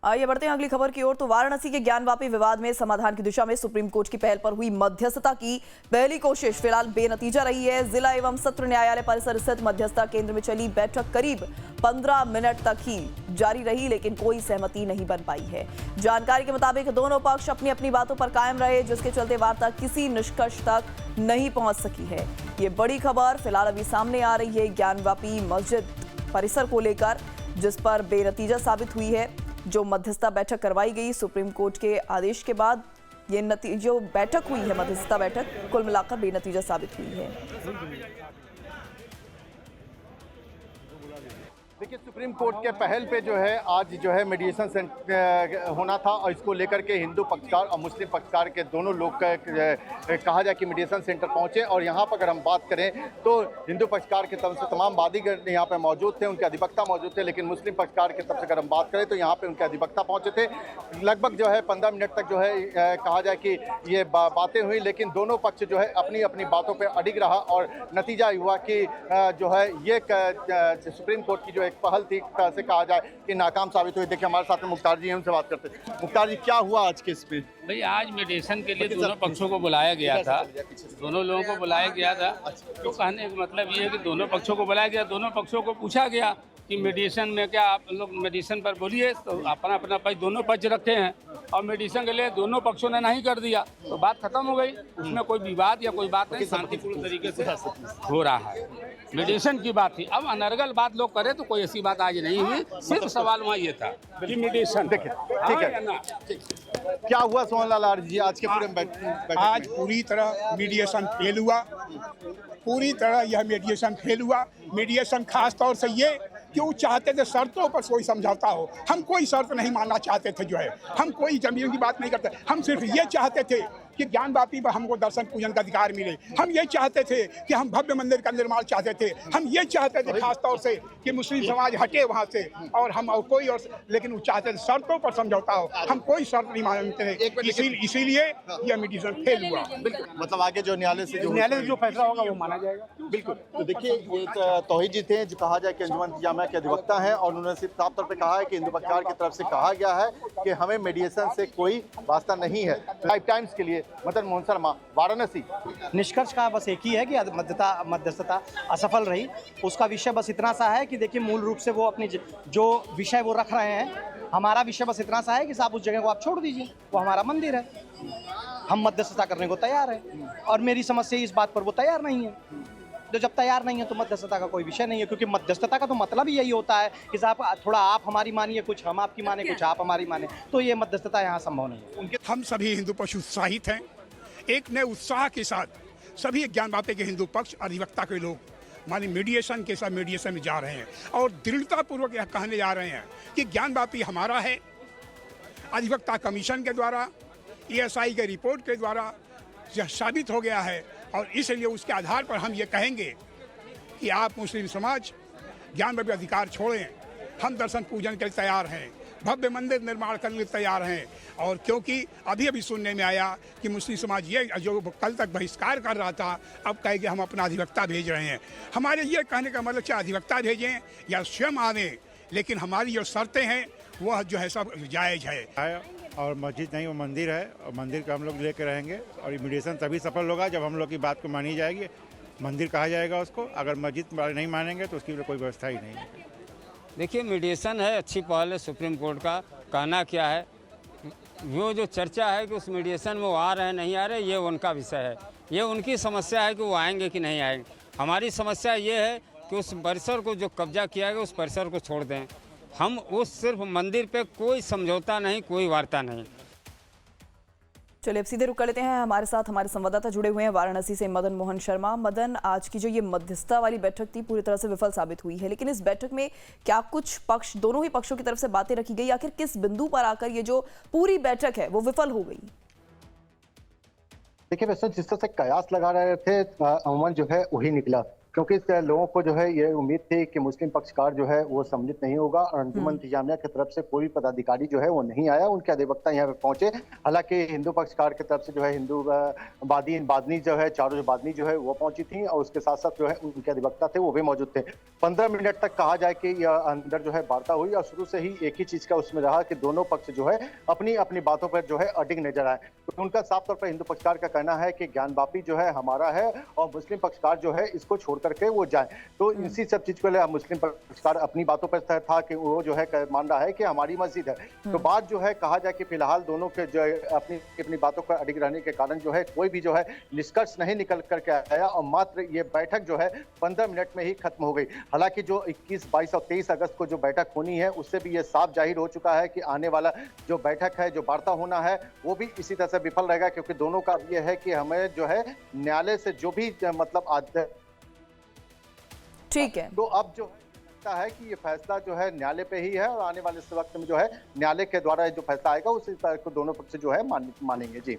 आइए बढ़ते हैं अगली खबर की ओर। तो वाराणसी के ज्ञानवापी विवाद में समाधान की दिशा में सुप्रीम कोर्ट की पहल पर हुई मध्यस्थता की पहली कोशिश फिलहाल बेनतीजा रही है। जिला एवं सत्र न्यायालय परिसर स्थित मध्यस्थता केंद्र में चली बैठक करीब 15 मिनट तक ही जारी रही, लेकिन कोई सहमति नहीं बन पाई है। जानकारी के मुताबिक दोनों पक्ष अपनी अपनी बातों पर कायम रहे, जिसके चलते वार्ता किसी निष्कर्ष तक नहीं पहुंच सकी है। ये बड़ी खबर फिलहाल अभी सामने आ रही है ज्ञानवापी मस्जिद परिसर को लेकर, जिस पर बेनतीजा साबित हुई है। जो मध्यस्थता बैठक करवाई गई सुप्रीम कोर्ट के आदेश के बाद, ये जो बैठक हुई है मध्यस्थता बैठक, कुल मिलाकर बेनतीजा साबित हुई है। देखिए, सुप्रीम कोर्ट के पहल पे जो है आज जो है मेडिएशन सेंटर होना था और इसको लेकर के हिंदू पक्षकार और मुस्लिम पक्षकार के दोनों लोग कहा जाए कि मेडिएशन सेंटर पहुंचे। और यहाँ पर अगर हम बात करें तो हिंदू पक्षकार की तरफ से तमाम वादीगर यहाँ पर मौजूद थे, उनके अधिवक्ता मौजूद थे, लेकिन मुस्लिम पक्षकार की तरफ से अगर हम बात करें तो यहाँ पे उनके अधिवक्ता पहुँचे थे। लगभग जो है 15 मिनट तक जो है कहा जाए कि ये बातें हुई, लेकिन दोनों पक्ष जो है अपनी अपनी बातों पर अडिग रहा और नतीजा हुआ कि जो है ये सुप्रीम कोर्ट की जो पहल थी से कहा जाए कि नाकाम साबित हुई। देखिए हमारे साथ में मुख्तार जी हैं, उनसे बात करते हैं। मुख्तार जी, क्या हुआ आज के इसमें? भाई आज मेडिएशन के लिए दोनों पक्षों को बुलाया गया था, दोनों लोगों को बुलाया गया था। तो कहने का मतलब ये है कि दोनों पक्षों को बुलाया गया, दोनों पक्षों को पूछा गया कि मेडिएशन में क्या आप लोग मेडिएशन पर बोलिए। तो अपना अपना पक्ष दोनों पक्ष रखे हैं और मेडिएशन के लिए दोनों पक्षों ने नहीं कर दिया तो बात खत्म हो गई। उसमें कोई विवाद या कोई बात नहीं, शांतिपूर्ण तरीके से हो रहा है। मेडिएशन की बात थी, अब अनर्गल बात लोग करे तो कोई ऐसी बात आज नहीं हुई। सिर्फ सवाल वहाँ ये था कि मेडिएशन। देखिए ठीक है, क्या हुआ सोहनलाल आर्य जी आज के पूरे आज पूरी तरह मीडिएशन फेल हुआ, पूरी तरह यह मीडिएशन फेल हुआ। मीडिएशन खास तौर से ये क्यों चाहते थे शर्तों पर कोई समझौता हो। हम कोई शर्त नहीं मानना चाहते थे, जो है हम कोई जमीन की बात नहीं करते। हम सिर्फ ये चाहते थे कि ज्ञानवापी पर हमको दर्शन पूजन का अधिकार मिले। हम ये चाहते थे कि हम भव्य मंदिर का निर्माण चाहते थे। हम ये चाहते थे खास तौर से कि मुस्लिम समाज हटे वहाँ से और हम और कोई और, लेकिन वो चाहते थे शर्तों पर समझौता हो। हम कोई शर्त नहीं मानते थे, इसीलिए यह मीडिएशन फेल हुआ। मतलब आगे जो न्यायालय से जो फैसला होगा वो माना जाएगा। बिल्कुल। तो देखिए ये तौहीद जी थे जो कहा जाए कि अंजुमन जामिया के अधिवक्ता हैं और उन्होंने सिर्फ साफ तौर पे कहा है कि हिंदू पक्षकार की तरफ से कहा गया है कि हमें मेडिएशन से कोई वास्ता नहीं है। लाइफ टाइम्स के लिए मदन मोहन शर्मा, वाराणसी। निष्कर्ष का बस एक ही है कि मध्यस्थता असफल रही। उसका विषय बस इतना सा है कि देखिए मूल रूप से वो अपनी जो विषय वो रख रहे हैं, हमारा विषय बस इतना सा है कि साहब उस जगह को आप छोड़ दीजिए, वो हमारा मंदिर है, हम मध्यस्थता करने को तैयार हैं। और मेरी समझ से इस बात पर वो तैयार नहीं है। तो जब तैयार नहीं है तो मध्यस्थता का कोई विषय नहीं है, क्योंकि मध्यस्थता का तो मतलब ही यही होता है कि साहब थोड़ा आप हमारी मानिए, कुछ हम आपकी माने, कुछ आप हमारी माने। तो ये मध्यस्थता यहाँ संभव नहीं है। हम सभी हिंदू पक्ष उत्साहित हैं। एक नए उत्साह के साथ सभी ज्ञानवापी के हिंदू पक्ष अधिवक्ता के लोग मानी मीडिएशन के साथ मीडिएशन में जा रहे हैं और दृढ़तापूर्वक यह कहने जा रहे हैं कि ज्ञानवापी हमारा है। अधिवक्ता कमीशन के द्वारा, ESI के रिपोर्ट के द्वारा यह साबित हो गया है और इसलिए उसके आधार पर हम ये कहेंगे कि आप मुस्लिम समाज ज्ञानवापी अधिकार छोड़ें। हम दर्शन पूजन के लिए तैयार हैं, भव्य मंदिर निर्माण करने के लिए तैयार हैं। और क्योंकि अभी अभी सुनने में आया कि मुस्लिम समाज ये जो कल तक बहिष्कार कर रहा था, अब कहे कि हम अपना अधिवक्ता भेज रहे हैं। हमारे ये कहने का मतलब चाहे अधिवक्ता भेजें या स्वयं आवें, लेकिन हमारी जो शर्तें हैं वह जो है सब जायज़ है। और मस्जिद नहीं, वो मंदिर है और मंदिर का हम लोग लेकर रहेंगे और मीडिएशन तभी सफल होगा जब हम लोग की बात को मानी जाएगी। मंदिर कहा जाएगा उसको, अगर मस्जिद नहीं मानेंगे तो उसकी कोई व्यवस्था ही नहीं है। देखिए मेडिएशन है, अच्छी पहल है सुप्रीम कोर्ट का। कहना क्या है, वो जो चर्चा है कि उस मेडिएशन में वो आ रहे हैं नहीं आ रहे, ये उनका विषय है, ये उनकी समस्या है कि वो आएंगे कि नहीं आएंगे। हमारी समस्या ये है कि उस परिसर को जो कब्जा किया गया उस परिसर को छोड़ दें। हम उस सिर्फ मंदिर पे कोई समझौता नहीं, कोई वार्ता नहीं। चलिए अब सीधे रुक कर लेते हैं। हमारे साथ हमारे संवाददाता जुड़े हुए हैं वाराणसी से मदन मोहन शर्मा। मदन, आज की जो ये मध्यस्थता वाली बैठक थी पूरी तरह से विफल साबित हुई है, लेकिन इस बैठक में क्या कुछ पक्ष, दोनों ही पक्षों की तरफ से बातें रखी गई? आखिर किस बिंदु पर आकर ये जो पूरी बैठक है वो विफल हो गई? देखिए वैसे जिस तरह से कयास लगा रहे थे अमूमन जो है वही निकला। क्योंकि लोगों को जो है ये उम्मीद थी कि मुस्लिम पक्षकार जो है वो सम्मिलित नहीं होगा और अंजुमन इंतजामिया की तरफ से कोई भी पदाधिकारी जो है वो नहीं आया, उनके अधिवक्ता यहाँ पे पहुंचे। हालांकि हिंदू पक्षकार की तरफ से जो है हिंदू बादनी जो है, चारों जो बादनी जो है वो पहुंची थी और उसके साथ साथ जो है उनके अधिवक्ता थे वो भी मौजूद थे। 15 मिनट तक कहा जाए कि अंदर जो है वार्ता हुई और शुरू से ही एक ही चीज का उसमें रहा कि दोनों पक्ष जो है अपनी अपनी बातों पर जो है अडिग नजर आए। तो उनका साफ तौर पर हिंदू पक्षकार का कहना है कि ज्ञानवापी जो है हमारा है और मुस्लिम पक्षकार जो है इसको छोड़ करके वो जाए। तो इसी सब चीज को ले मुस्लिम पक्षकार अपनी बातों पर था कि वो जो है मान रहा है कि हमारी मस्जिद है। तो बात जो है कहा जाए कि फिलहाल दोनों के जो है अपनी अपनी बातों पर अडिग रहने के कारण जो है कोई भी जो है निष्कर्ष नहीं निकल करके आया और मात्र ये बैठक जो है 15 मिनट में ही खत्म हो गई। हालांकि जो 21, 22 और 23 अगस्त को जो बैठक होनी है उससे भी ये साफ जाहिर हो चुका है कि आने वाला जो बैठक है, जो वार्ता होना है, वो भी इसी तरह से विफल रहेगा, क्योंकि दोनों का ये है कि हमें जो है न्यायालय से जो भी मतलब ठीक है। तो अब जो लगता है कि ये फैसला जो है न्यायालय पे ही है और आने वाले वक्त में जो है न्यायालय के द्वारा जो फैसला आएगा उसी को दोनों पक्ष जो है मानेंगे। जी।